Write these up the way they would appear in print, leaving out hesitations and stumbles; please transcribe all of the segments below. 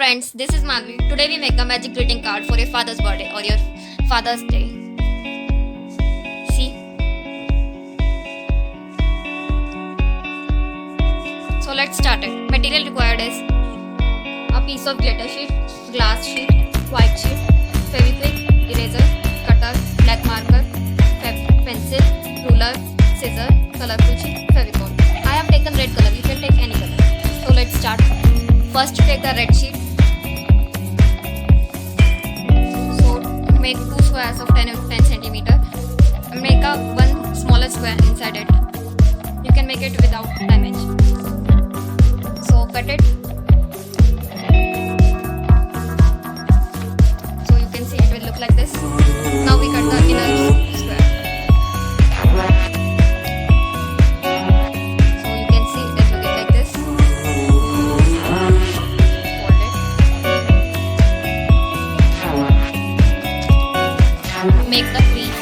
friends, this is Manvi. Today we make a magic greeting card for your father's birthday or your father's day. See? So let's start it. Material required is a piece of glitter sheet, glass sheet, white sheet, Fevikwik, eraser, cutter, black marker, pencil, ruler, scissor, colorful sheet, Fevicol. I have taken red color, you can take any color. So let's start. First take the red sheet. So make two squares of 10 centimeter and make a one smaller square inside it. You can make it without damage. So cut it. So you can see it will look like this. Now we cut the inner square. So you can see it is looking like this. Make the crease.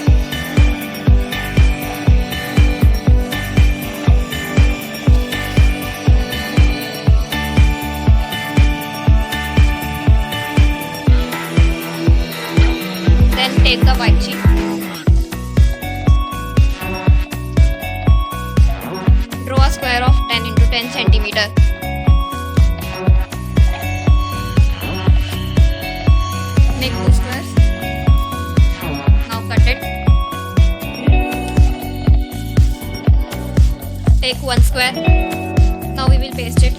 Then take the white sheet. Draw a square of 10 into 10 centimeter. Make two squares. Cut it. Take one square. Now we will paste it.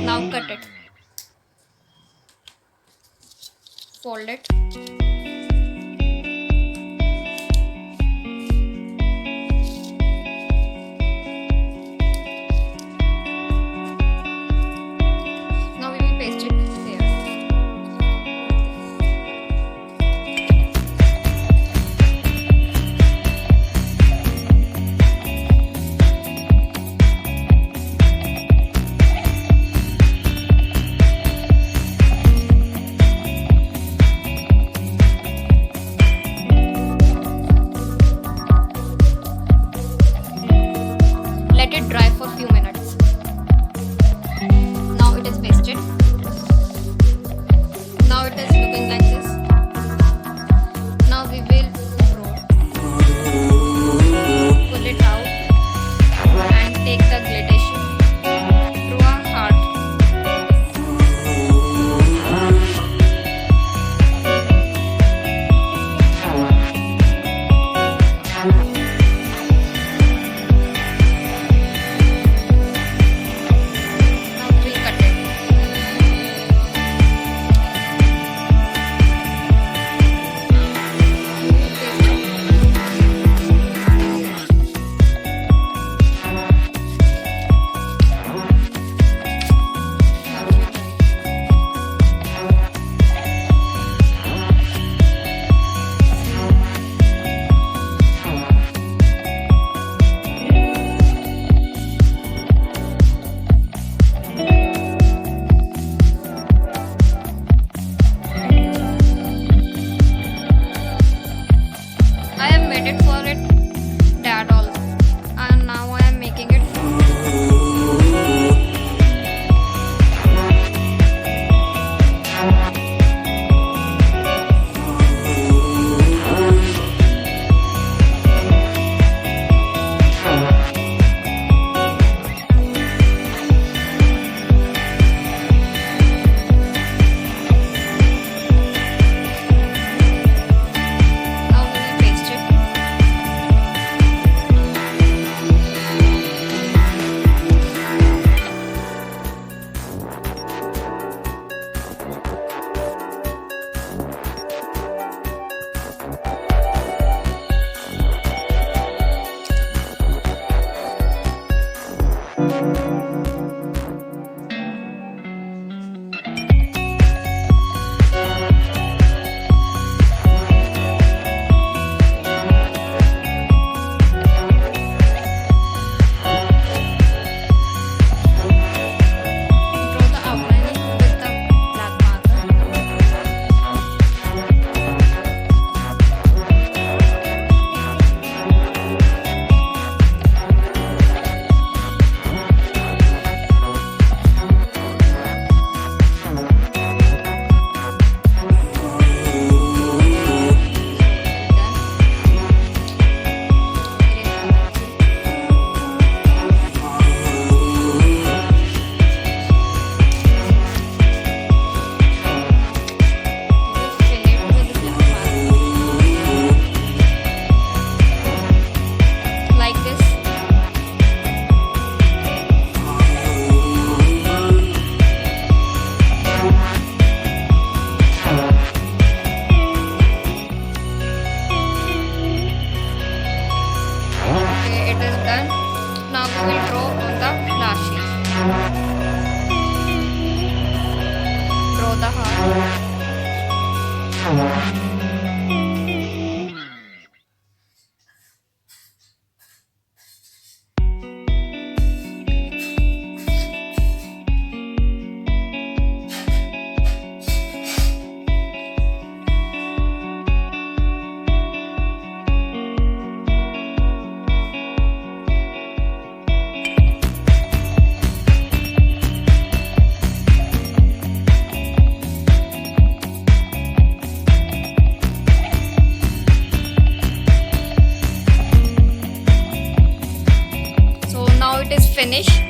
Now cut it. Fold it. Now we will paste it here. Follow the heart. So now it is finished.